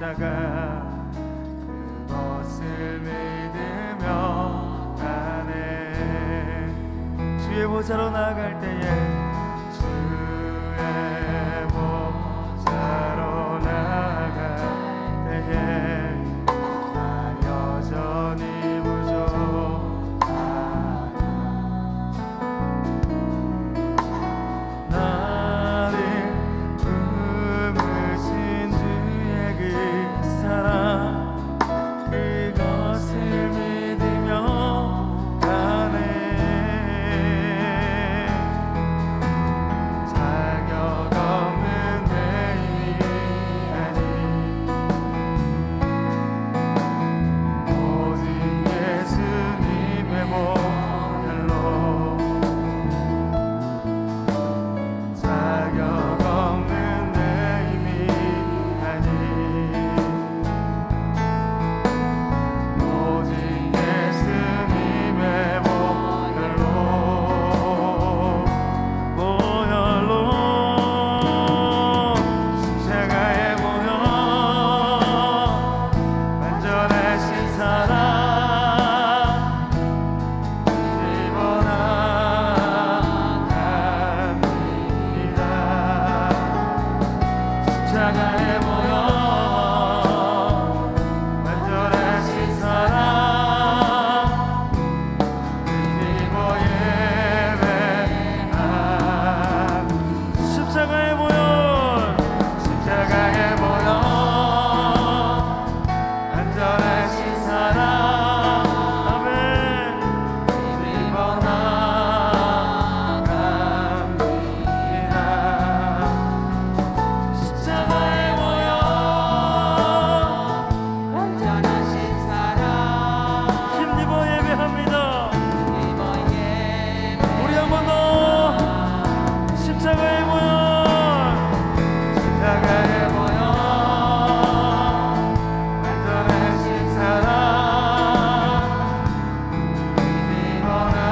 십자가 그것을 믿으며 가네. 주의 보좌로 나아갈 때에 주의 보좌로 나아갈 때에 나 여전히 부족하다. 나를 품으신 주의 그 사랑 그것을 믿으며 가네. 자격 없는 내 힘이 오직 예수님의 보혈로 자격 없는 내 힘이 아니 오직 예수님의 보혈로 십자가의 보혈 완전하신 사랑 입어나갑니다. 십자가의 보혈 완전하신 사랑 입어 예배합니다. 십자가의 보혈 십자가의 보혈 완전하신 사랑 아멘 입어나갑니다. 십자가의 보혈 완전하신 사랑 힘입어 예배합니다. 입어 예배 우리 한 번 더 십자가의 보혈 십자가의 보혈 완전하신 사랑 입어나갑니다.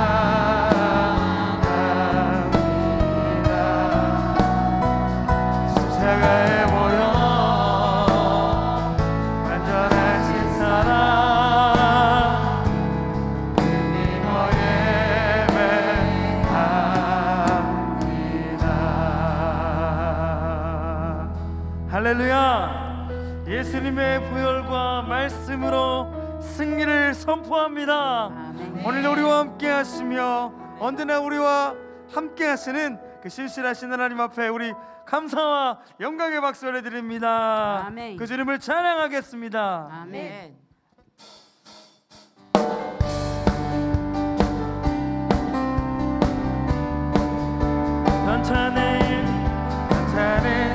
십자가의 보혈 완전하신 사랑 힘입어 예배합니다. 할렐루야. 예수님의 보혈과 말씀으로 승리를 선포합니다. 아멘. 오늘 우리와 함께 하시며 언제나 우리와 함께 하시는 그 신실하신 하나님 앞에 우리 감사와 영광의 박수 올려드립니다. 아멘. 그 주님을 찬양하겠습니다. 아멘. 넘쳐는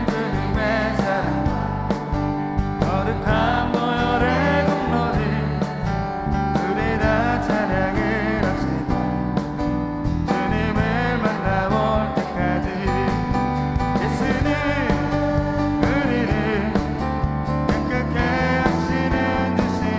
주님의 사랑 거룩한 보혈의 공로를 우리 다 찬양을 합시다. 주님을 만나볼 때까지 예수님 우리를 행복해 하시는 주신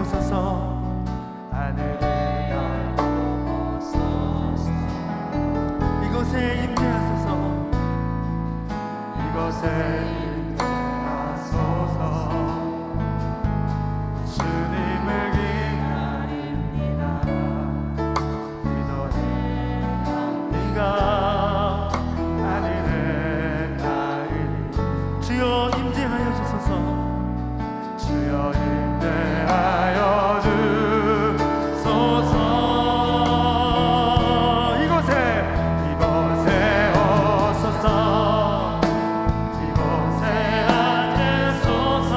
오소서. 하늘을 여보소서. 이곳에 임재하소서. 이곳에 임재하소서. 주님을 기다립니다. 기도해 네가 하늘에 나으리. 주여 임재하여 주소서. 주여 임재하여 주소서. 이곳에 오소서. 이곳에 앉으소서.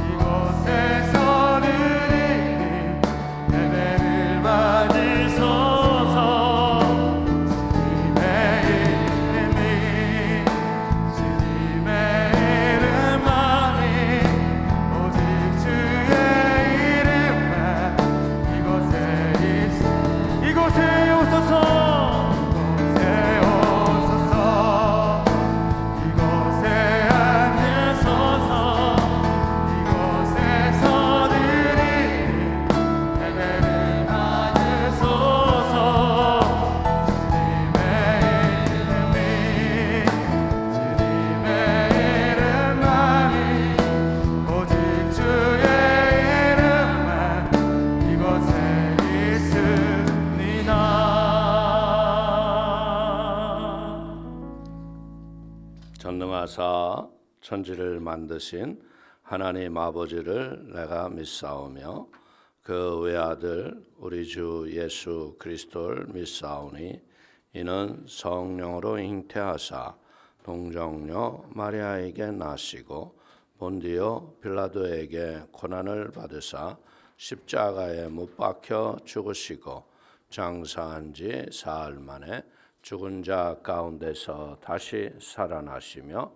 이곳에서 드리니 예배를 받으소서. 주님의 이름만이 오직 주의 이름만 이곳에 이곳에 오소서. 이곳에 오소서. 이곳에 앉으소서. 이곳에서 드리니 예배를 받으소서. 주님의 이름만이 오직 주의 이름만 이곳에 있습니다. 전능하사 천지를 만드신 하나님 아버지를 내가 믿사오며 그 외아들 우리 주 예수 그리스도를 믿사오니 이는 성령으로 잉태하사 동정녀 마리아에게 나시고 본디오 빌라도에게 고난을 받으사 십자가에 못 박혀 죽으시고 장사한 지 사흘 만에 죽은 자 가운데서 다시 살아나시며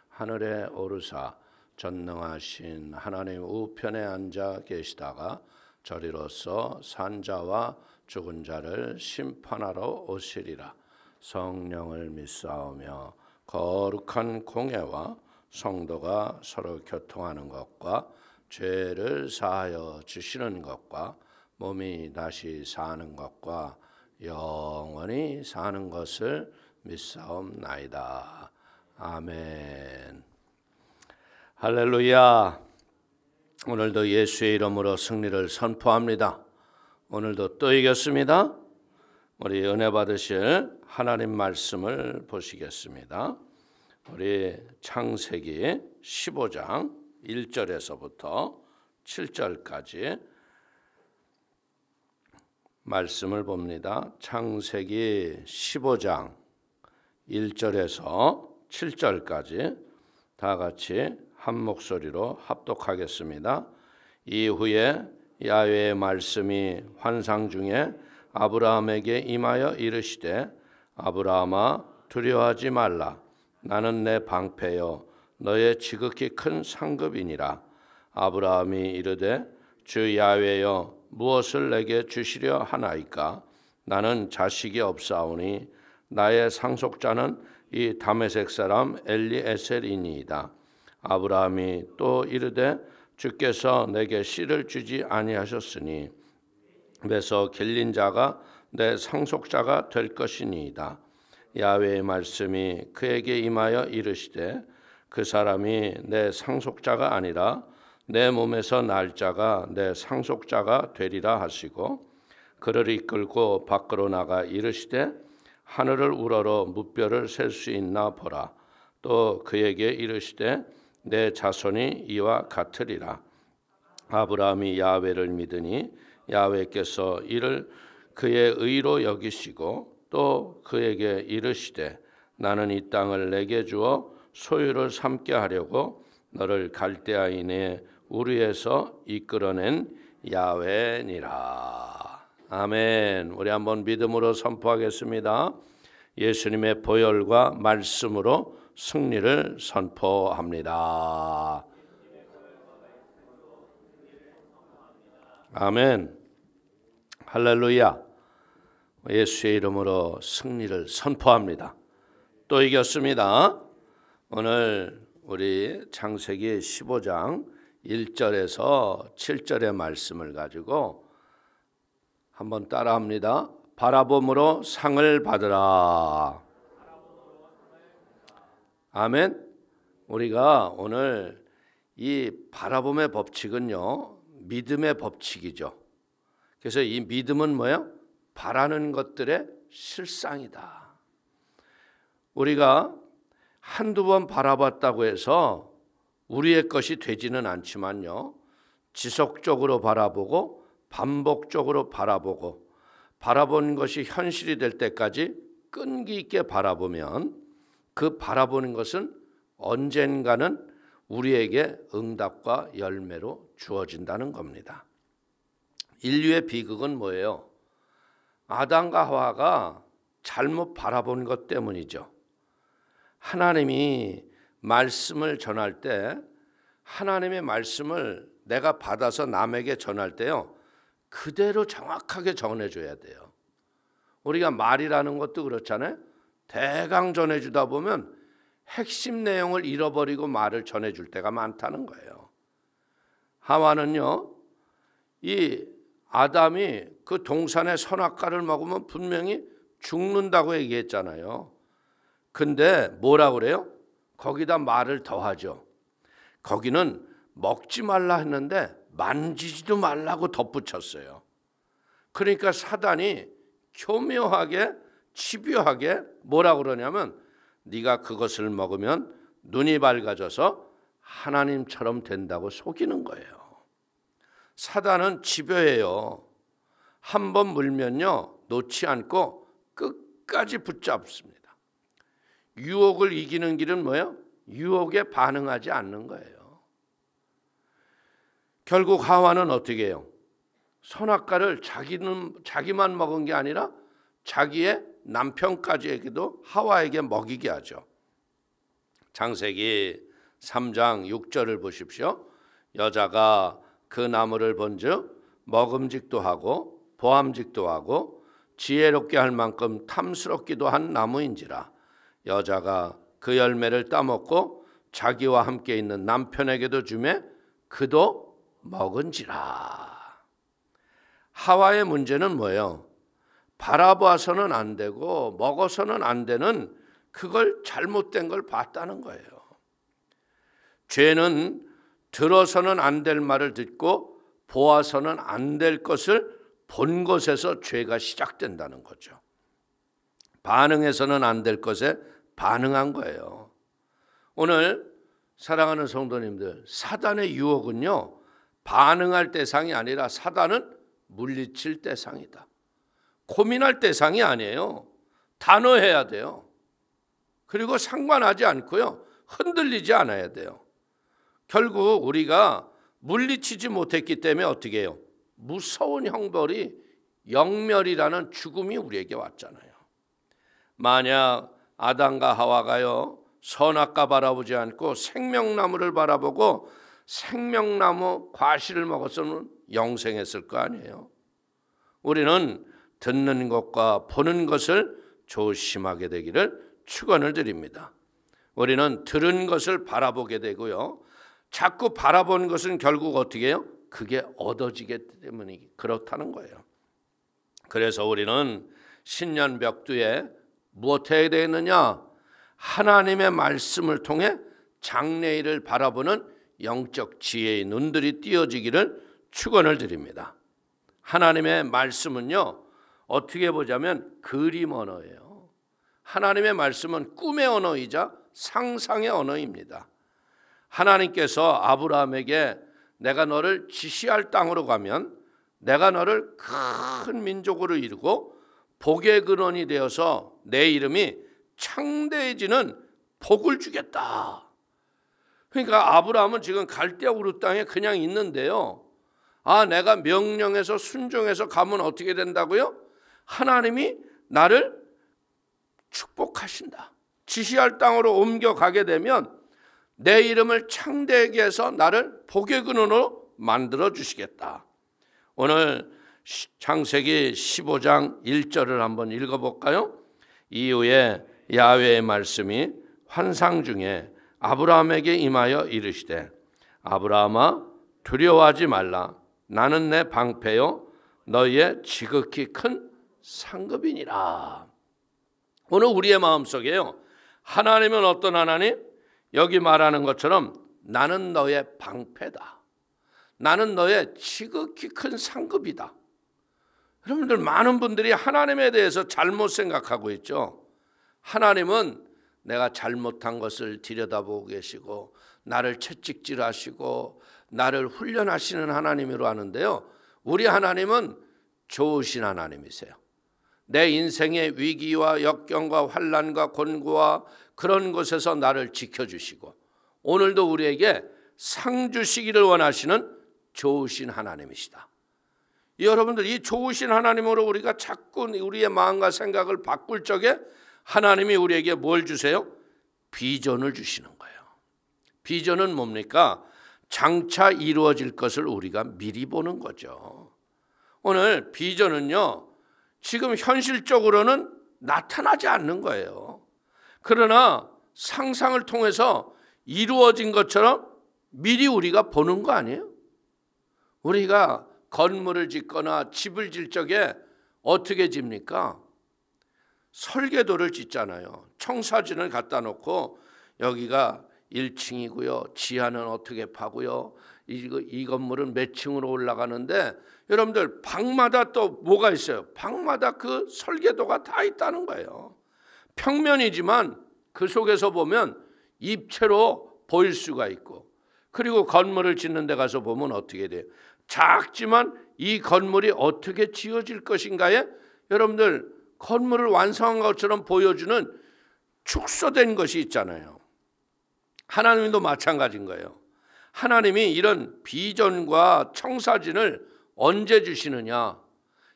하늘에 오르사 전능하신 하나님 우편에 앉아 계시다가 저리로서 산자와 죽은 자를 심판하러 오시리라. 성령을 믿사오며 거룩한 공예와 성도가 서로 교통하는 것과 죄를 사하여 주시는 것과 몸이 다시 사는 것과 영원히 사는 것을 믿사옵나이다. 아멘. 할렐루야. 오늘도 예수의 이름으로 승리를 선포합니다. 오늘도 또 이겼습니다. 우리 은혜 받으실 하나님 말씀을 보시겠습니다. 우리 창세기 15장 1절에서부터 7절까지 말씀을 봅니다. 창세기 15장 1절에서 7절까지 다 같이 한 목소리로 합독하겠습니다. 이후에 야훼의 말씀이 환상 중에 아브라함에게 임하여 이르시되 아브라함아 두려워하지 말라. 나는 내 방패요 너의 지극히 큰 상급이니라. 아브라함이 이르되 주 야훼여 무엇을 내게 주시려 하나이까? 나는 자식이 없사오니 나의 상속자는 이 다메섹 사람 엘리에셀이니이다. 아브라함이 또 이르되 주께서 내게 씨를 주지 아니하셨으니 매서 길린 자가 내 상속자가 될 것이니이다. 야훼의 말씀이 그에게 임하여 이르시되 그 사람이 내 상속자가 아니라 내 몸에서 날 자가 내 상속자가 되리라 하시고 그를 이끌고 밖으로 나가 이르시되 하늘을 우러러 무뼈를 셀 수 있나 보라. 또 그에게 이르시되 내 자손이 이와 같으리라. 아브라함이 야훼를 믿으니 야훼께서 이를 그의 의로 여기시고 또 그에게 이르시되 나는 이 땅을 내게 주어 소유를 삼게 하려고 너를 갈대아인의 우르에서 이끌어낸 야훼니라. 아멘. 우리 한번 믿음으로 선포하겠습니다. 예수님의 보혈과 말씀으로 승리를 선포합니다. 아멘. 할렐루야. 예수의 이름으로 승리를 선포합니다. 또 이겼습니다. 오늘 우리 창세기 15장 1절에서 7절의 말씀을 가지고 한번 따라합니다. 바라봄으로 상을 받으라. 아멘. 우리가 오늘 이 바라봄의 법칙은요, 믿음의 법칙이죠. 그래서 이 믿음은 뭐예요? 바라는 것들의 실상이다. 우리가 한두 번 바라봤다고 해서 우리의 것이 되지는 않지만요, 지속적으로 바라보고 반복적으로 바라보고 바라본 것이 현실이 될 때까지 끈기 있게 바라보면 그 바라보는 것은 언젠가는 우리에게 응답과 열매로 주어진다는 겁니다. 인류의 비극은 뭐예요? 아담과 하와가 잘못 바라본 것 때문이죠. 하나님이 말씀을 전할 때, 하나님의 말씀을 내가 받아서 남에게 전할 때요, 그대로 정확하게 전해줘야 돼요. 우리가 말이라는 것도 그렇잖아요. 대강 전해주다 보면 핵심 내용을 잃어버리고 말을 전해줄 때가 많다는 거예요. 하와는요, 이 아담이 그 동산의 선악과를 먹으면 분명히 죽는다고 얘기했잖아요. 근데 뭐라고 그래요? 거기다 말을 더하죠. 거기는 먹지 말라 했는데 만지지도 말라고 덧붙였어요. 그러니까 사단이 교묘하게 집요하게 뭐라고 그러냐면, 네가 그것을 먹으면 눈이 밝아져서 하나님처럼 된다고 속이는 거예요. 사단은 집요해요. 한 번 물면요, 놓지 않고 끝까지 붙잡습니다. 유혹을 이기는 길은 뭐예요? 유혹에 반응하지 않는 거예요. 결국 하와는 어떻게 해요? 선악과를 자기만 먹은 게 아니라 자기의 남편까지에게도 하와에게 먹이게 하죠. 창세기 3장 6절을 보십시오. 여자가 그 나무를 본즉 먹음직도 하고 보암직도 하고 지혜롭게 할 만큼 탐스럽기도 한 나무인지라. 여자가 그 열매를 따먹고 자기와 함께 있는 남편에게도 주매 그도 먹은지라. 하와의 문제는 뭐예요? 바라봐서는 안 되고 먹어서는 안 되는, 그걸 잘못된 걸 봤다는 거예요. 죄는 들어서는 안 될 말을 듣고 보아서는 안 될 것을 본 것에서 죄가 시작된다는 거죠. 반응해서는 안 될 것에 반응한 거예요. 오늘 사랑하는 성도님들, 사단의 유혹은요, 반응할 대상이 아니라 사단은 물리칠 대상이다. 고민할 대상이 아니에요. 단호해야 돼요. 그리고 상관하지 않고요, 흔들리지 않아야 돼요. 결국 우리가 물리치지 못했기 때문에 어떻게 해요? 무서운 형벌이, 영멸이라는 죽음이 우리에게 왔잖아요. 만약 아담과 하와가요, 선악과 바라보지 않고 생명나무를 바라보고 생명나무 과실을 먹었으면 영생했을 거 아니에요. 우리는 듣는 것과 보는 것을 조심하게 되기를 축원을 드립니다. 우리는 들은 것을 바라보게 되고요, 자꾸 바라보는 것은 결국 어떻게 해요? 그게 얻어지기 때문에 그렇다는 거예요. 그래서 우리는 신년 벽두에 무엇 해야 되느냐? 하나님의 말씀을 통해 장래일을 바라보는 영적 지혜의 눈들이 띄어지기를 축원을 드립니다. 하나님의 말씀은요, 어떻게 보자면 그림 언어예요. 하나님의 말씀은 꿈의 언어이자 상상의 언어입니다. 하나님께서 아브라함에게 내가 너를 지시할 땅으로 가면 내가 너를 큰 민족으로 이루고 복의 근원이 되어서 내 이름이 창대해지는 복을 주겠다. 그러니까 아브라함은 지금 갈대아 우르 땅에 그냥 있는데요, 내가 명령해서 순종해서 가면 어떻게 된다고요? 하나님이 나를 축복하신다. 지시할 땅으로 옮겨가게 되면 내 이름을 창대하게 해서 나를 복의 근원으로 만들어 주시겠다. 오늘 창세기 15장 1절을 한번 읽어볼까요? 이후에 야훼의 말씀이 환상 중에 아브라함에게 임하여 이르시되 아브라함아 두려워하지 말라. 나는 내 방패요 너희의 지극히 큰 상급이니라. 오늘 우리의 마음속에요, 하나님은 어떤 하나님? 여기 말하는 것처럼 나는 너의 방패다. 나는 너의 지극히 큰 상급이다. 여러분들, 많은 분들이 하나님에 대해서 잘못 생각하고 있죠. 하나님은 내가 잘못한 것을 들여다보고 계시고 나를 채찍질하시고 나를 훈련하시는 하나님으로 하는데요, 우리 하나님은 좋으신 하나님이세요. 내 인생의 위기와 역경과 환난과 곤고와 그런 곳에서 나를 지켜주시고 오늘도 우리에게 상 주시기를 원하시는 좋으신 하나님이시다. 여러분들, 이 좋으신 하나님으로 우리가 자꾸 우리의 마음과 생각을 바꿀 적에 하나님이 우리에게 뭘 주세요? 비전을 주시는 거예요. 비전은 뭡니까? 장차 이루어질 것을 우리가 미리 보는 거죠. 오늘 비전은요, 지금 현실적으로는 나타나지 않는 거예요. 그러나 상상을 통해서 이루어진 것처럼 미리 우리가 보는 거 아니에요? 우리가 건물을 짓거나 집을 질 적에 어떻게 집니까? 설계도를 짓잖아요. 청사진을 갖다 놓고 여기가 1층이고요. 지하는 어떻게 파고요. 이 건물은 몇 층으로 올라가는데, 여러분들, 방마다 또 뭐가 있어요? 방마다 그 설계도가 다 있다는 거예요. 평면이지만 그 속에서 보면 입체로 보일 수가 있고, 그리고 건물을 짓는 데 가서 보면 어떻게 돼요? 작지만 이 건물이 어떻게 지어질 것인가에 여러분들 건물을 완성한 것처럼 보여주는 축소된 것이 있잖아요. 하나님도 마찬가지인 거예요. 하나님이 이런 비전과 청사진을 언제 주시느냐?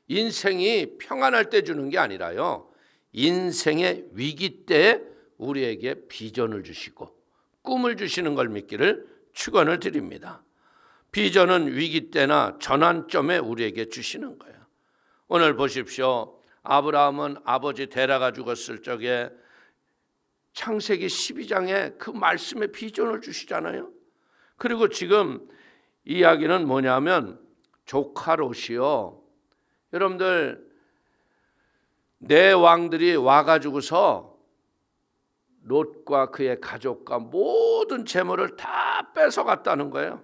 인생이 평안할 때 주는 게 아니라요, 인생의 위기 때에 우리에게 비전을 주시고 꿈을 주시는 걸 믿기를 축원을 드립니다. 비전은 위기 때나 전환점에 우리에게 주시는 거예요. 오늘 보십시오. 아브라함은 아버지 데라가 죽었을 적에 창세기 12장에 그 말씀의 비전을 주시잖아요. 그리고 지금 이야기는 뭐냐면 조카 롯이요, 여러분들, 네 왕들이 와가지고서 롯과 그의 가족과 모든 재물을 다 뺏어갔다는 거예요.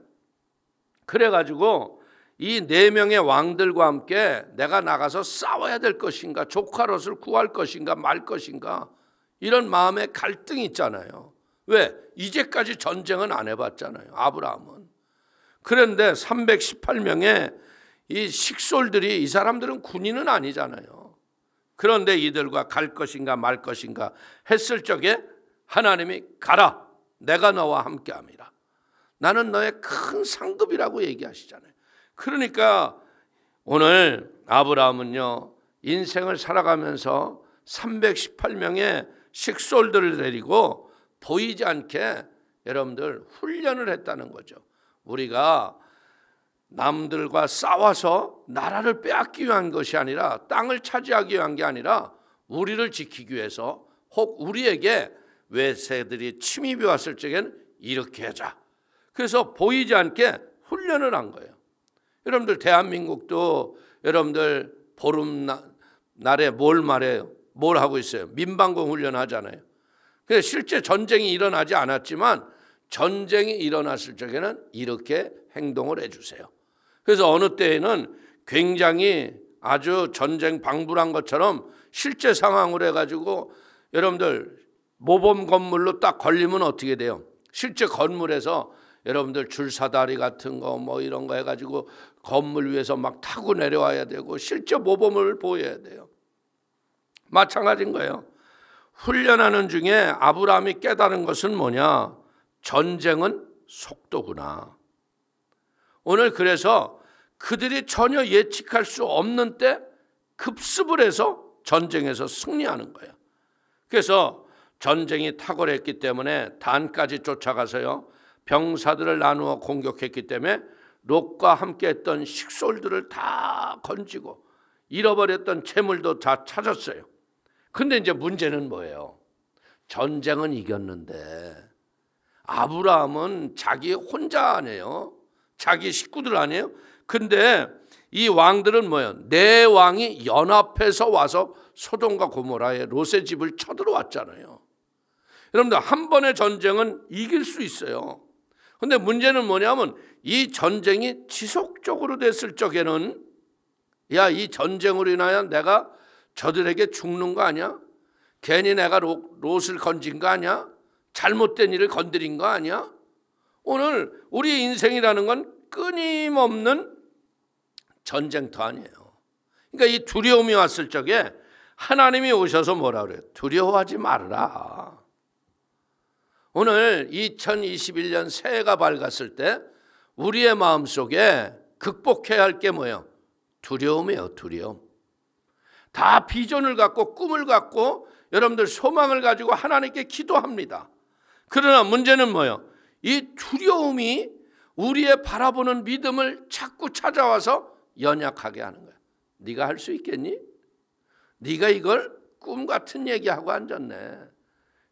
그래가지고 이 네 명의 왕들과 함께 내가 나가서 싸워야 될 것인가, 조카 롯을 구할 것인가 말 것인가, 이런 마음의 갈등이 있잖아요. 왜? 이제까지 전쟁은 안 해봤잖아요, 아브라함은. 그런데 318명의 이 식솔들이, 이 사람들은 군인은 아니잖아요. 그런데 이들과 갈 것인가 말 것인가 했을 적에 하나님이 가라, 내가 너와 함께함이라. 나는 너의 큰 상급이라고 얘기하시잖아요. 그러니까 오늘 아브라함은요, 인생을 살아가면서 318명의 식솔들을 데리고 보이지 않게 여러분들 훈련을 했다는 거죠. 우리가 남들과 싸워서 나라를 빼앗기 위한 것이 아니라, 땅을 차지하기 위한 게 아니라 우리를 지키기 위해서, 혹 우리에게 외세들이 침입이 왔을 적에는 이렇게 하자. 그래서 보이지 않게 훈련을 한 거예요. 여러분들, 대한민국도 여러분들 보름날에 뭘 말해요? 뭘 하고 있어요? 민방공 훈련 하잖아요. 실제 전쟁이 일어나지 않았지만 전쟁이 일어났을 적에는 이렇게 행동을 해주세요. 그래서 어느 때에는 굉장히 아주 전쟁 방불한 것처럼 실제 상황으로 해가지고, 여러분들, 모범 건물로 딱 걸리면 어떻게 돼요? 실제 건물에서 여러분들 줄사다리 같은 거 뭐 이런 거 해가지고 건물 위에서 막 타고 내려와야 되고 실제 모범을 보여야 돼요. 마찬가지인 거예요. 훈련하는 중에 아브라함이 깨달은 것은 뭐냐? 전쟁은 속도구나. 오늘 그래서 그들이 전혀 예측할 수 없는 때 급습을 해서 전쟁에서 승리하는 거예요. 그래서 전쟁이 탁월했기 때문에 단까지 쫓아가서요, 병사들을 나누어 공격했기 때문에 롯과 함께했던 식솔들을 다 건지고 잃어버렸던 재물도 다 찾았어요. 근데 이제 문제는 뭐예요? 전쟁은 이겼는데 아브라함은 자기 혼자 안 해요. 자기 식구들 아니에요? 근데 이 왕들은 뭐예요? 네 왕이 연합해서 와서 소돔과 고모라의 롯의 집을 쳐들어왔잖아요. 여러분들 한 번의 전쟁은 이길 수 있어요. 근데 문제는 뭐냐면 이 전쟁이 지속적으로 됐을 적에는 야, 이 전쟁으로 인하여 내가 저들에게 죽는 거 아니야? 괜히 내가 롯을 건진 거 아니야? 잘못된 일을 건드린 거 아니야? 오늘 우리 인생이라는 건 끊임없는 전쟁터 아니에요. 그러니까 이 두려움이 왔을 적에 하나님이 오셔서 뭐라 그래요? 두려워하지 말아라. 오늘 2021년 새해가 밝았을 때 우리의 마음속에 극복해야 할 게 뭐예요? 두려움이에요. 두려움. 다 비전을 갖고 꿈을 갖고 여러분들 소망을 가지고 하나님께 기도합니다. 그러나 문제는 뭐예요? 이 두려움이 우리의 바라보는 믿음을 자꾸 찾아와서 연약하게 하는 거예요. 네가 할 수 있겠니? 네가 이걸 꿈 같은 얘기하고 앉았네.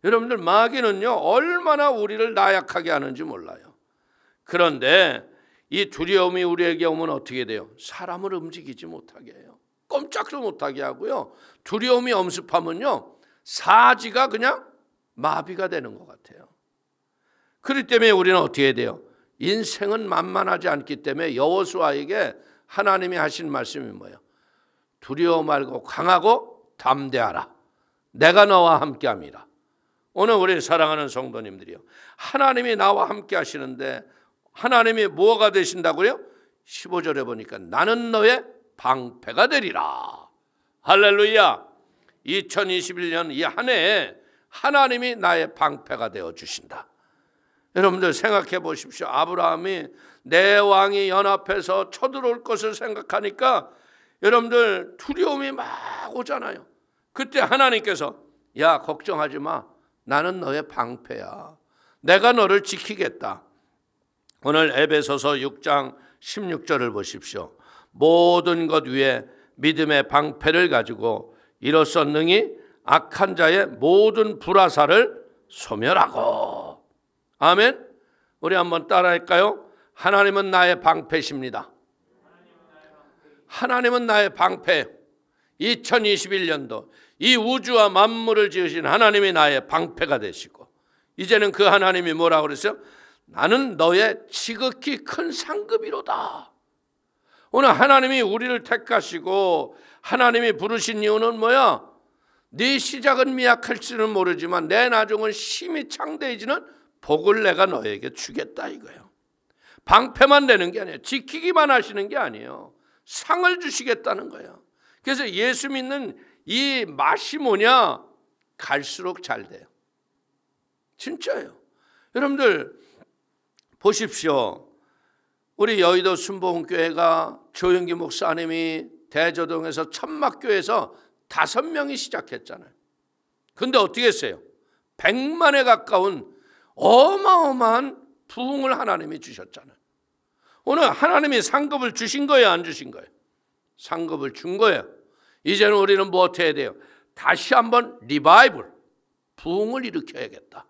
여러분들 마귀는요 얼마나 우리를 나약하게 하는지 몰라요. 그런데 이 두려움이 우리에게 오면 어떻게 돼요? 사람을 움직이지 못하게 해요. 꼼짝도 못하게 하고요. 두려움이 엄습하면요 사지가 그냥 마비가 되는 것 같아요. 그렇기 때문에 우리는 어떻게 해야 돼요? 인생은 만만하지 않기 때문에 여호수아에게 하나님이 하신 말씀이 뭐예요? 두려워 말고 강하고 담대하라. 내가 너와 함께함이라. 오늘 우리 사랑하는 성도님들이요, 하나님이 나와 함께 하시는데 하나님이 뭐가 되신다고요? 15절에 보니까 나는 너의 방패가 되리라. 할렐루야. 2021년 이 한 해에 하나님이 나의 방패가 되어 주신다. 여러분들 생각해 보십시오. 아브라함이 내 왕이 연합해서 쳐들어올 것을 생각하니까 여러분들 두려움이 막 오잖아요. 그때 하나님께서 야, 걱정하지 마. 나는 너의 방패야. 내가 너를 지키겠다. 오늘 에베소서 6장 16절을 보십시오. 모든 것 위에 믿음의 방패를 가지고 이로써 능히 악한 자의 모든 불화살을 소멸하고. 아멘. 우리 한번 따라할까요? 하나님은 나의 방패십니다. 하나님은 나의 방패. 2021년도 이 우주와 만물을 지으신 하나님이 나의 방패가 되시고, 이제는 그 하나님이 뭐라고 그랬어요? 나는 너의 지극히 큰 상급이로다. 오늘 하나님이 우리를 택하시고 하나님이 부르신 이유는 뭐야? 네 시작은 미약할지는 모르지만 내 나중은 심히 창대해지는 복을 내가 너에게 주겠다 이거예요. 방패만 되는 게 아니에요. 지키기만 하시는 게 아니에요. 상을 주시겠다는 거예요. 그래서 예수 믿는 이 맛이 뭐냐? 갈수록 잘 돼요. 진짜예요. 여러분들 보십시오. 우리 여의도 순복음교회가 조영기 목사님이 대저동에서 천막교회에서 5명이 시작했잖아요. 근데 어떻게 했어요? 100만에 가까운 어마어마한 부흥을 하나님이 주셨잖아요. 오늘 하나님이 상급을 주신 거예요, 안 주신 거예요? 상급을 준 거예요. 이제는 우리는 뭐 어떻게 해야 돼요? 다시 한번 리바이벌, 부흥을 일으켜야겠다.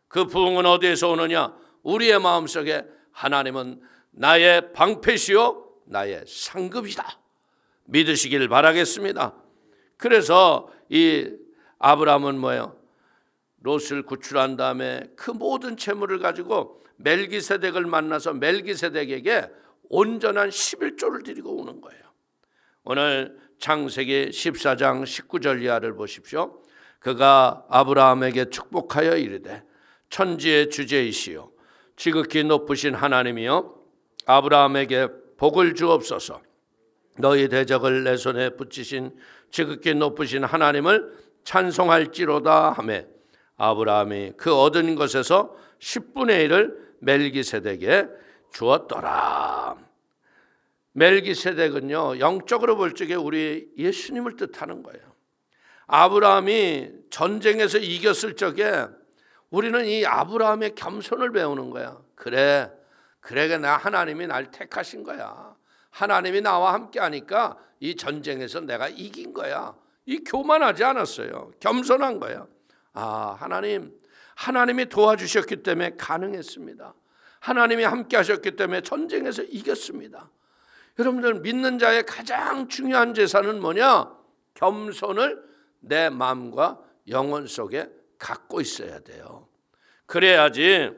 그 부흥은 어디에서 오느냐? 우리의 마음속에 하나님은 나의 방패시요 나의 상급이다. 믿으시길 바라겠습니다. 그래서 이 아브라함은 뭐예요? 롯을 구출한 다음에 그 모든 재물을 가지고 멜기세덱을 만나서 멜기세덱에게 온전한 11조를 드리고 오는 거예요. 오늘 창세기 14장 19절 이하를 보십시오. 그가 아브라함에게 축복하여 이르되 천지의 주제이시요 지극히 높으신 하나님이여 아브라함에게 복을 주옵소서. 너희 대적을 내 손에 붙이신 지극히 높으신 하나님을 찬송할지로다 하매 아브라함이 그 얻은 것에서 10분의 1을 멜기세덱에 주었더라. 멜기세덱은요 영적으로 볼 적에 우리 예수님을 뜻하는 거예요. 아브라함이 전쟁에서 이겼을 적에 우리는 이 아브라함의 겸손을 배우는 거야. 그래 나 하나님이 날 택하신 거야. 하나님이 나와 함께 하니까 이 전쟁에서 내가 이긴 거야. 이 교만하지 않았어요. 겸손한 거야. 하나님이 도와주셨기 때문에 가능했습니다. 하나님이 함께 하셨기 때문에 전쟁에서 이겼습니다. 여러분들, 믿는 자의 가장 중요한 재산은 뭐냐? 겸손을 내 마음과 영혼 속에 갖고 있어야 돼요. 그래야지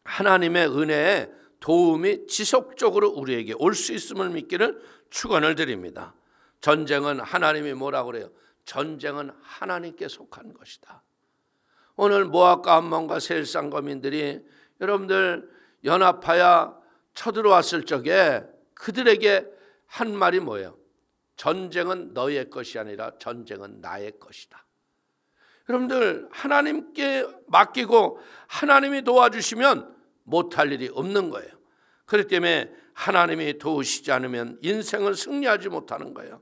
하나님의 은혜에 도움이 지속적으로 우리에게 올 수 있음을 믿기를 축원을 드립니다. 전쟁은 하나님이 뭐라고 그래요? 전쟁은 하나님께 속한 것이다. 오늘 모압과 암몬과 세일산 거민들이 여러분들 연합하여 쳐들어왔을 적에 그들에게 한 말이 뭐예요? 전쟁은 너의 것이 아니라 전쟁은 나의 것이다. 여러분들, 하나님께 맡기고 하나님이 도와주시면 못할 일이 없는 거예요. 그렇기 때문에 하나님이 도우시지 않으면 인생을 승리하지 못하는 거예요.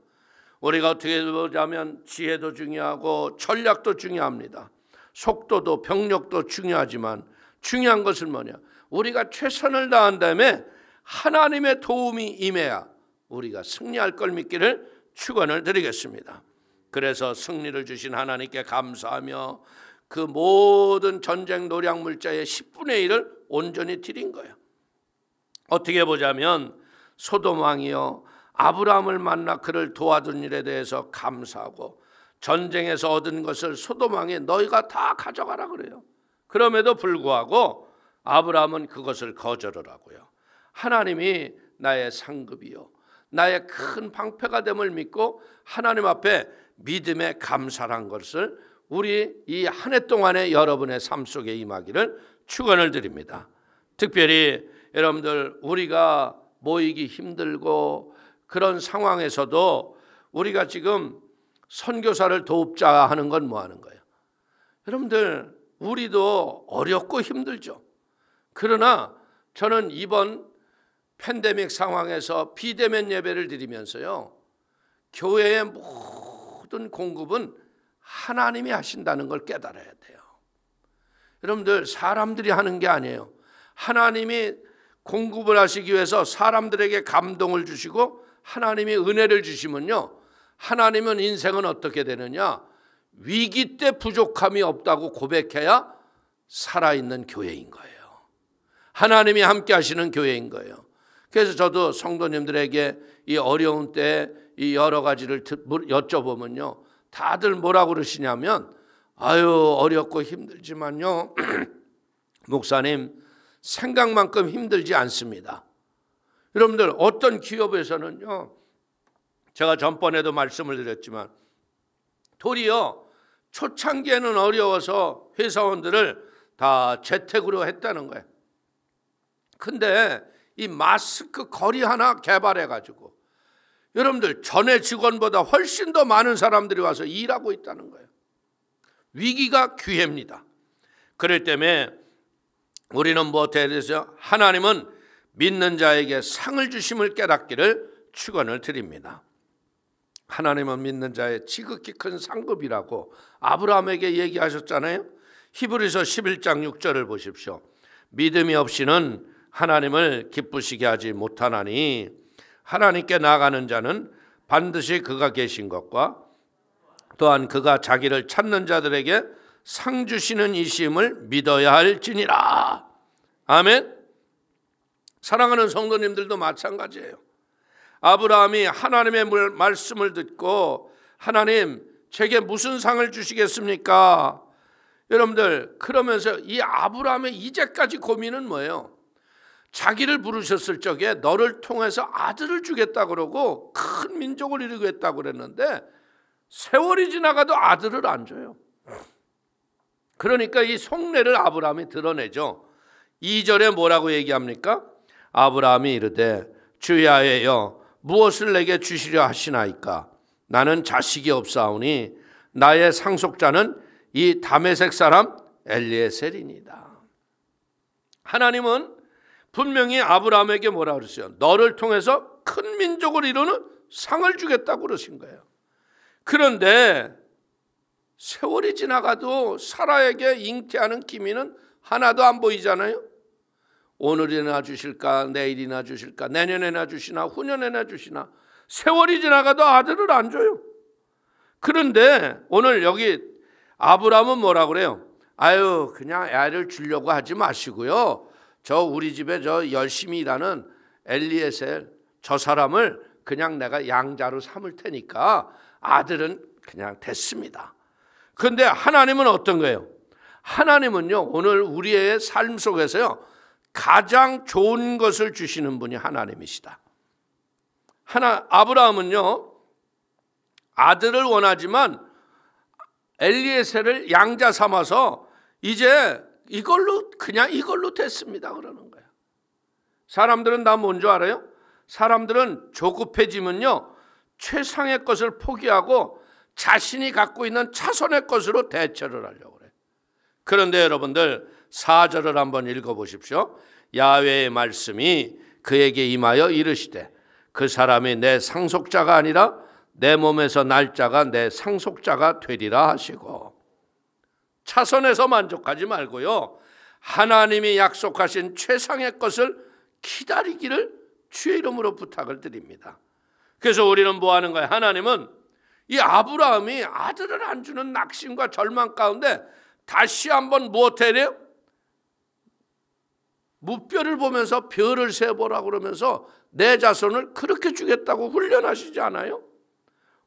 우리가 어떻게 보자면 지혜도 중요하고 전략도 중요합니다. 속도도 병력도 중요하지만 중요한 것은 뭐냐? 우리가 최선을 다한 다음에 하나님의 도움이 임해야 우리가 승리할 걸 믿기를 축원을 드리겠습니다. 그래서 승리를 주신 하나님께 감사하며 그 모든 전쟁 노략 물자의 10분의 1을 온전히 드린 거예요. 어떻게 보자면 소돔 왕이요 아브라함을 만나 그를 도와준 일에 대해서 감사하고 전쟁에서 얻은 것을 소돔 왕이 너희가 다 가져가라 그래요. 그럼에도 불구하고 아브라함은 그것을 거절을 하고요. 하나님이 나의 상급이요 나의 큰 방패가 됨을 믿고 하나님 앞에 믿음에 감사한 것을 우리 이 한 해 동안에 여러분의 삶 속에 임하기를 축원을 드립니다. 특별히 여러분들, 우리가 모이기 힘들고 그런 상황에서도 우리가 지금 선교사를 돕자 하는 건 뭐 하는 거예요? 여러분들, 우리도 어렵고 힘들죠. 그러나 저는 이번 팬데믹 상황에서 비대면 예배를 드리면서요, 교회의 모든 공급은 하나님이 하신다는 걸 깨달아야 돼요. 여러분들, 사람들이 하는 게 아니에요. 하나님이 공급을 하시기 위해서 사람들에게 감동을 주시고 하나님이 은혜를 주시면요, 하나님은 인생은 어떻게 되느냐? 위기 때 부족함이 없다고 고백해야 살아있는 교회인 거예요. 하나님이 함께 하시는 교회인 거예요. 그래서 저도 성도님들에게 이 어려운 때 이 여러 가지를 여쭤보면요, 다들 뭐라고 그러시냐면, 아유 어렵고 힘들지만요 목사님 생각만큼 힘들지 않습니다. 여러분들, 어떤 기업에서는요, 제가 전번에도 말씀을 드렸지만 도리어 초창기에는 어려워서 회사원들을 다 재택으로 했다는 거예요. 근데 이 마스크 거리 하나 개발해 가지고 여러분들, 전에 직원보다 훨씬 더 많은 사람들이 와서 일하고 있다는 거예요. 위기가 기회입니다. 그럴 때문에 우리는 무엇에 대해서 하나님은 믿는 자에게 상을 주심을 깨닫기를 축원을 드립니다. 하나님은 믿는 자의 지극히 큰 상급이라고 아브라함에게 얘기하셨잖아요. 히브리서 11장 6절을 보십시오. 믿음이 없이는 하나님을 기쁘시게 하지 못하나니 하나님께 나아가는 자는 반드시 그가 계신 것과 또한 그가 자기를 찾는 자들에게 상 주시는 이심을 믿어야 할지니라. 아멘. 사랑하는 성도님들도 마찬가지예요. 아브라함이 하나님의 말씀을 듣고 하나님 제게 무슨 상을 주시겠습니까? 여러분들, 그러면서 이 아브라함의 이제까지 고민은 뭐예요? 자기를 부르셨을 적에 너를 통해서 아들을 주겠다 그러고 큰 민족을 이루겠다 그랬는데 세월이 지나가도 아들을 안 줘요. 그러니까 이 속내를 아브라함이 드러내죠. 2절에 뭐라고 얘기합니까? 아브라함이 이르되 주야에여 무엇을 내게 주시려 하시나이까? 나는 자식이 없사오니 나의 상속자는 이 다메섹 사람 엘리에셀이니이다. 하나님은 분명히 아브라함에게 뭐라 그랬어요? 너를 통해서 큰 민족을 이루는 상을 주겠다고 그러신 거예요. 그런데 세월이 지나가도 사라에게 잉태하는 기미는 하나도 안 보이잖아요. 오늘이나 주실까, 내일이나 주실까, 내년에나 주시나, 후년에나 주시나, 세월이 지나가도 아들을 안 줘요. 그런데 오늘 여기 아브라함은 뭐라 그래요? 아유 그냥 애를 주려고 하지 마시고요, 저 우리 집에 저 열심히 일하는 엘리에셀 저 사람을 그냥 내가 양자로 삼을 테니까 아들은 그냥 됐습니다. 그런데 하나님은 어떤 거예요? 하나님은요, 오늘 우리의 삶 속에서요, 가장 좋은 것을 주시는 분이 하나님이시다. 아브라함은요, 아들을 원하지만 엘리에셀을 양자 삼아서 이제 이걸로 됐습니다 그러는 거예요. 사람들은 다 뭔지 알아요? 사람들은 조급해지면요, 최상의 것을 포기하고 자신이 갖고 있는 차선의 것으로 대처를 하려고 그래요. 그런데 여러분들 4절을 한번 읽어보십시오. 야훼의 말씀이 그에게 임하여 이르시되 그 사람이 내 상속자가 아니라 내 몸에서 날 자가 내 상속자가 되리라 하시고, 차선에서 만족하지 말고요, 하나님이 약속하신 최상의 것을 기다리기를 주의 이름으로 부탁을 드립니다. 그래서 우리는 뭐 하는 거예요? 하나님은 이 아브라함이 아들을 안 주는 낙심과 절망 가운데 다시 한번 무엇해야 돼요? 무뼈를 보면서 별을 세보라고 그러면서 내 자손을 그렇게 주겠다고 훈련하시지 않아요?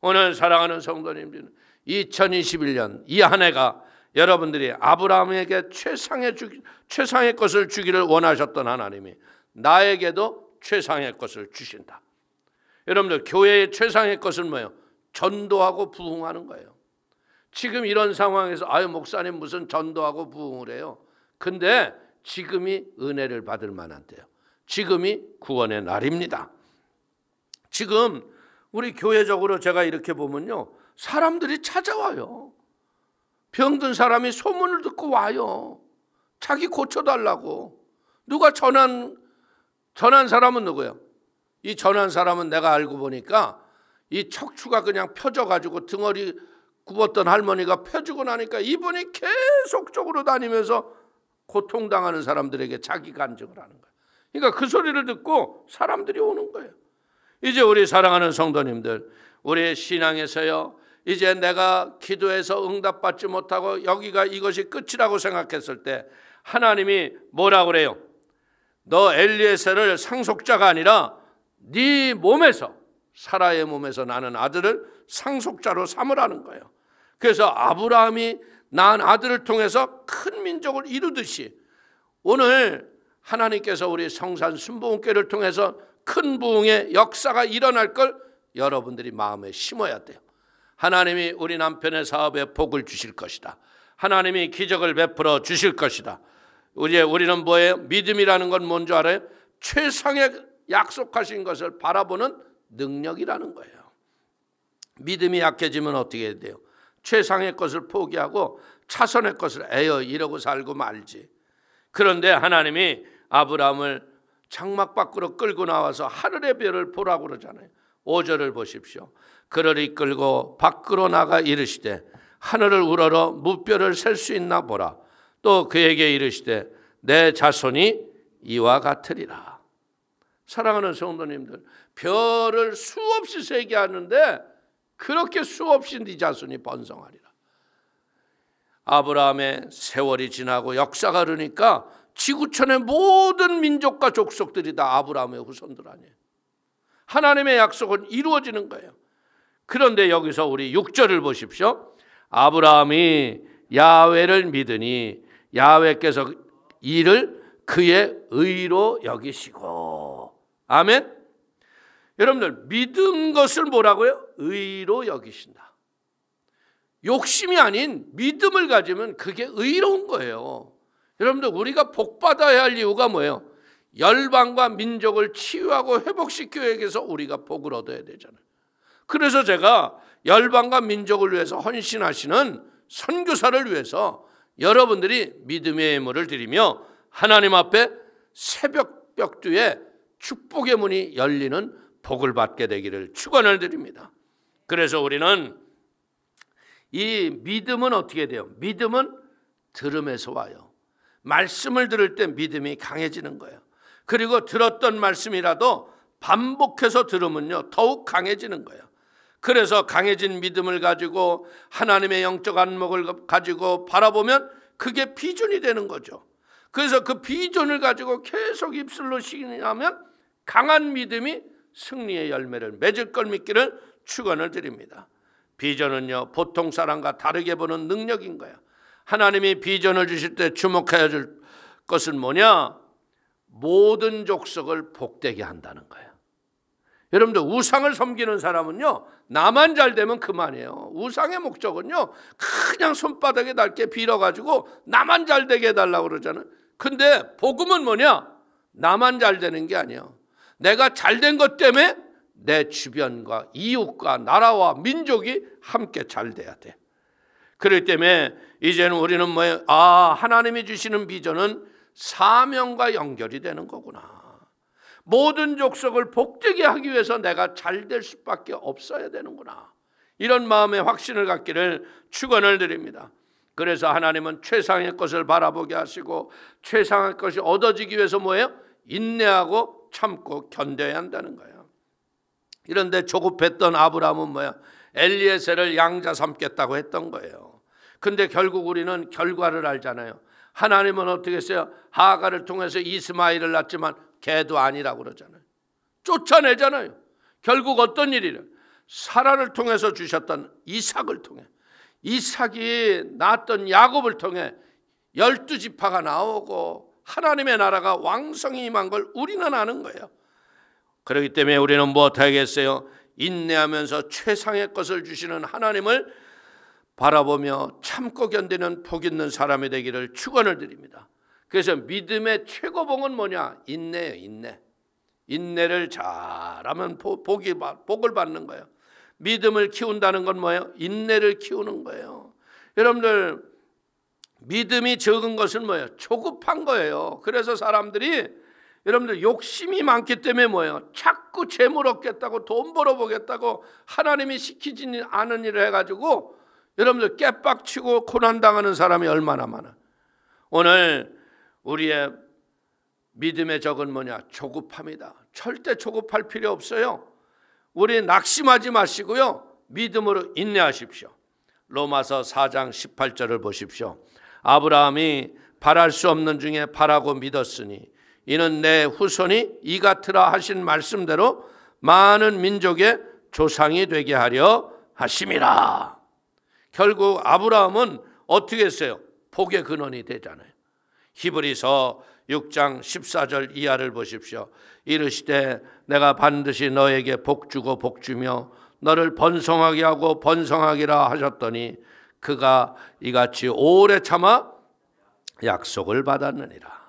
오늘 사랑하는 성도님들, 2021년 이 한 해가 여러분들이 아브라함에게 최상의 것을 주기를 원하셨던 하나님이 나에게도 최상의 것을 주신다. 여러분들, 교회의 최상의 것은 뭐예요? 전도하고 부흥하는 거예요. 지금 이런 상황에서 목사님 무슨 전도하고 부흥을 해요? 근데 지금이 은혜를 받을 만한 때요. 지금이 구원의 날입니다. 지금 우리 교회적으로 제가 이렇게 보면요, 사람들이 찾아와요. 병든 사람이 소문을 듣고 와요. 자기 고쳐달라고. 누가 전한 사람은 누구예요? 이 전한 사람은 내가 알고 보니까 이 척추가 그냥 펴져가지고 등허리 굽었던 할머니가 펴지고 나니까 이분이 계속적으로 다니면서 고통당하는 사람들에게 자기 간증을 하는 거예요. 그러니까 그 소리를 듣고 사람들이 오는 거예요. 이제 우리 사랑하는 성도님들, 우리의 신앙에서요, 이제 내가 기도해서 응답받지 못하고 이것이 끝이라고 생각했을 때 하나님이 뭐라고 그래요? 너 엘리에셀을 상속자가 아니라 네 몸에서, 사라의 몸에서 나는 아들을 상속자로 삼으라는 거예요. 그래서 아브라함이 낳은 아들을 통해서 큰 민족을 이루듯이 오늘 하나님께서 우리 성산 순복음교회를 통해서 큰 부흥의 역사가 일어날 걸 여러분들이 마음에 심어야 돼요. 하나님이 우리 남편의 사업에 복을 주실 것이다. 하나님이 기적을 베풀어 주실 것이다. 우리는 뭐예요? 믿음이라는 건 뭔지 알아요? 최상의 약속하신 것을 바라보는 능력이라는 거예요. 믿음이 약해지면 어떻게 해야 돼요? 최상의 것을 포기하고 차선의 것을 이러고 살고 말지. 그런데 하나님이 아브라함을 장막 밖으로 끌고 나와서 하늘의 별을 보라고 그러잖아요. 5절을 보십시오. 그를 이끌고 밖으로 나가 이르시되 하늘을 우러러 무별을 셀 수 있나 보라. 또 그에게 이르시되 내 자손이 이와 같으리라. 사랑하는 성도님들, 별을 수없이 세게 하는데 그렇게 수없이 네 자손이 번성하리라. 아브라함의 세월이 지나고 역사가 흐르니까 지구촌의 모든 민족과 족속들이 다 아브라함의 후손들 아니에요. 하나님의 약속은 이루어지는 거예요. 그런데 여기서 우리 6절을 보십시오. 아브라함이 야훼를 믿으니 야훼께서 이를 그의 의로 여기시고. 아멘. 여러분들, 믿은 것을 뭐라고요? 의로 여기신다. 욕심이 아닌 믿음을 가지면 그게 의로운 거예요. 여러분들, 우리가 복받아야 할 이유가 뭐예요? 열방과 민족을 치유하고 회복시키기 위해서 우리가 복을 얻어야 되잖아요. 그래서 제가 열방과 민족을 위해서 헌신하시는 선교사를 위해서 여러분들이 믿음의 예물을 드리며 하나님 앞에 새벽 벽두에 축복의 문이 열리는 복을 받게 되기를 축원을 드립니다. 그래서 우리는 이 믿음은 어떻게 돼요? 믿음은 들음에서 와요. 말씀을 들을 때 믿음이 강해지는 거예요. 그리고 들었던 말씀이라도 반복해서 들으면요 더욱 강해지는 거예요. 그래서 강해진 믿음을 가지고 하나님의 영적 안목을 가지고 바라보면 그게 비전이 되는 거죠. 그래서 그 비전을 가지고 계속 입술로 시인하면 강한 믿음이 승리의 열매를 맺을 걸 믿기를 축원을 드립니다. 비전은요, 보통 사람과 다르게 보는 능력인 거야. 하나님이 비전을 주실 때 주목해야 줄 것은 뭐냐? 모든 족속을 복되게 한다는 거예요. 여러분들, 우상을 섬기는 사람은요, 나만 잘 되면 그만이에요. 우상의 목적은요, 그냥 손바닥에 닳게 빌어가지고 나만 잘 되게 해달라고 그러잖아요. 근데 복음은 뭐냐? 나만 잘 되는 게 아니에요. 내가 잘 된 것 때문에 내 주변과 이웃과 나라와 민족이 함께 잘 돼야 돼. 그렇기 때문에 이제는 우리는 뭐예요? 하나님이 주시는 비전은 사명과 연결이 되는 거구나. 모든 족속을 복되게 하기 위해서 내가 잘 될 수밖에 없어야 되는구나. 이런 마음의 확신을 갖기를 축원을 드립니다. 그래서 하나님은 최상의 것을 바라보게 하시고 최상의 것이 얻어지기 위해서 뭐예요? 인내하고 참고 견뎌야 한다는 거예요. 이런데 조급했던 아브라함은 뭐예요? 엘리에셀을 양자 삼겠다고 했던 거예요. 근데 결국 우리는 결과를 알잖아요. 하나님은 어떻게 했어요? 하가를 통해서 이스마엘을 낳지만 걔도 아니라고 그러잖아요. 쫓아내잖아요. 결국 어떤 일이래? 사라를 통해서 주셨던 이삭을 통해, 이삭이 낳았던 야곱을 통해 12지파가 나오고 하나님의 나라가 왕성히 임한 걸 우리는 아는 거예요. 그렇기 때문에 우리는 무엇하겠어요? 인내하면서 최상의 것을 주시는 하나님을 바라보며 참고 견디는 복 있는 사람이 되기를 축원을 드립니다. 그래서 믿음의 최고봉은 뭐냐? 인내예요. 인내. 인내를 잘하면 복을 받는 거예요. 믿음을 키운다는 건 뭐예요? 인내를 키우는 거예요. 여러분들, 믿음이 적은 것은 뭐예요? 조급한 거예요. 그래서 사람들이, 여러분들, 욕심이 많기 때문에 뭐예요? 자꾸 재물 얻겠다고, 돈 벌어보겠다고 하나님이 시키지 않은 일을 해가지고 여러분들 깨빡치고 고난당하는 사람이 얼마나 많아. 오늘 우리의 믿음의 적은 뭐냐? 조급함이다. 절대 조급할 필요 없어요. 우리 낙심하지 마시고요, 믿음으로 인내하십시오. 로마서 4장 18절을 보십시오. 아브라함이 바랄 수 없는 중에 바라고 믿었으니 이는 내 후손이 이 같으라 하신 말씀대로 많은 민족의 조상이 되게 하려 하심이라. 결국 아브라함은 어떻게 했어요? 복의 근원이 되잖아요. 히브리서 6장 14절 이하를 보십시오. 이르시되 내가 반드시 너에게 복주고 복주며 너를 번성하게 하고 번성하기라 하셨더니 그가 이같이 오래 참아 약속을 받았느니라.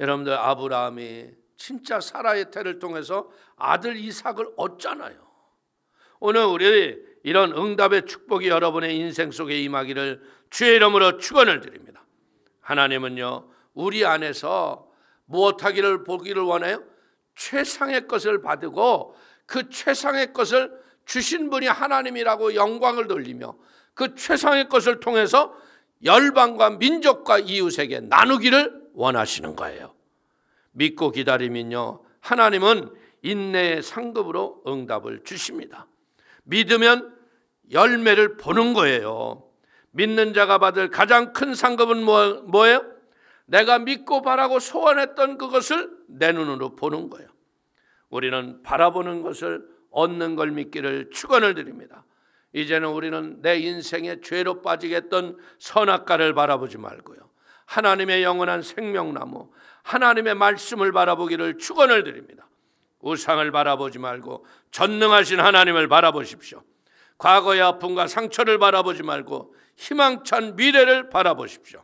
여러분들, 아브라함이 진짜 사라의 태를 통해서 아들 이삭을 얻잖아요. 오늘 우리 이런 응답의 축복이 여러분의 인생 속에 임하기를 주의 이름으로 축원을 드립니다. 하나님은요, 우리 안에서 무엇하기를 보기를 원해요? 최상의 것을 받고 그 최상의 것을 주신 분이 하나님이라고 영광을 돌리며 그 최상의 것을 통해서 열방과 민족과 이웃에게 나누기를 원하시는 거예요. 믿고 기다리면요, 하나님은 인내의 상급으로 응답을 주십니다. 믿으면 열매를 보는 거예요. 믿는 자가 받을 가장 큰 상급은 뭐예요? 내가 믿고 바라고 소원했던 그것을 내 눈으로 보는 거예요. 우리는 바라보는 것을 얻는 걸 믿기를 축원을 드립니다. 이제는 우리는 내 인생에 죄로 빠지게 했던 선악과를 바라보지 말고요, 하나님의 영원한 생명나무 하나님의 말씀을 바라보기를 축원을 드립니다. 우상을 바라보지 말고 전능하신 하나님을 바라보십시오. 과거의 아픔과 상처를 바라보지 말고 희망찬 미래를 바라보십시오.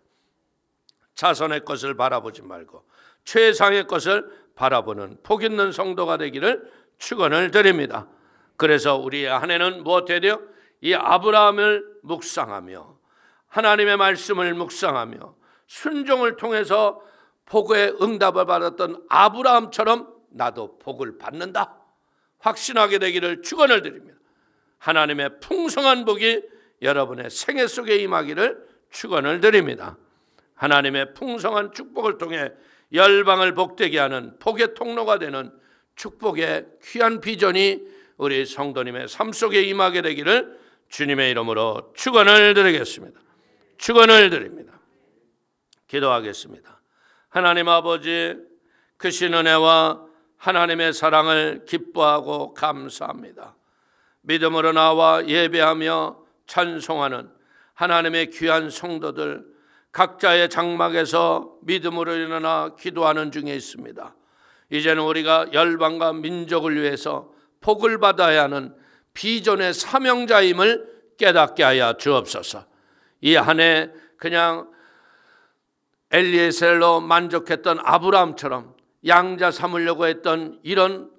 자손의 것을 바라보지 말고 최상의 것을 바라보는 복 있는 성도가 되기를 축원을 드립니다. 그래서 우리의 한 해는 무엇해야 돼요? 이 아브라함을 묵상하며 하나님의 말씀을 묵상하며 순종을 통해서 복의 응답을 받았던 아브라함처럼 나도 복을 받는다 확신하게 되기를 축원을 드립니다. 하나님의 풍성한 복이 여러분의 생애 속에 임하기를 축원을 드립니다. 하나님의 풍성한 축복을 통해 열방을 복되게 하는 복의 통로가 되는 축복의 귀한 비전이 우리 성도님의 삶 속에 임하게 되기를 주님의 이름으로 축원을 드리겠습니다. 축원을 드립니다. 기도하겠습니다. 하나님 아버지, 크신 은혜와 하나님의 사랑을 기뻐하고 감사합니다. 믿음으로 나와 예배하며 찬송하는 하나님의 귀한 성도들, 각자의 장막에서 믿음으로 일어나 기도하는 중에 있습니다. 이제는 우리가 열방과 민족을 위해서 복을 받아야 하는 비전의 사명자임을 깨닫게 하여 주옵소서. 이 한 해 그냥 엘리에셀로 만족했던 아브라함처럼 양자 삼으려고 했던 이런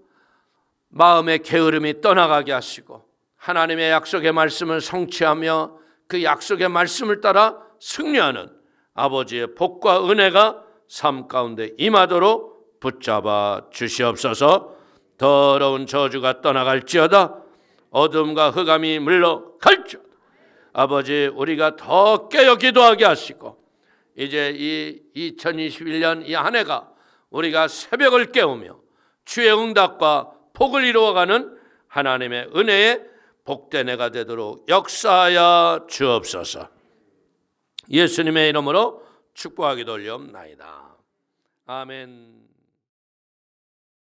마음의 게으름이 떠나가게 하시고, 하나님의 약속의 말씀을 성취하며 그 약속의 말씀을 따라 승리하는 아버지의 복과 은혜가 삶 가운데 임하도록 붙잡아 주시옵소서. 더러운 저주가 떠나갈지어다. 어둠과 흑암이 물러갈지어다. 아버지, 우리가 더 깨어 기도하게 하시고, 이제 이 2021년 이 한 해가 우리가 새벽을 깨우며 주의 응답과 복을 이루어가는 하나님의 은혜의 복된 해가 되도록 역사하여 주옵소서. 예수님의 이름으로 축복하기도 올려옵나이다. 아멘.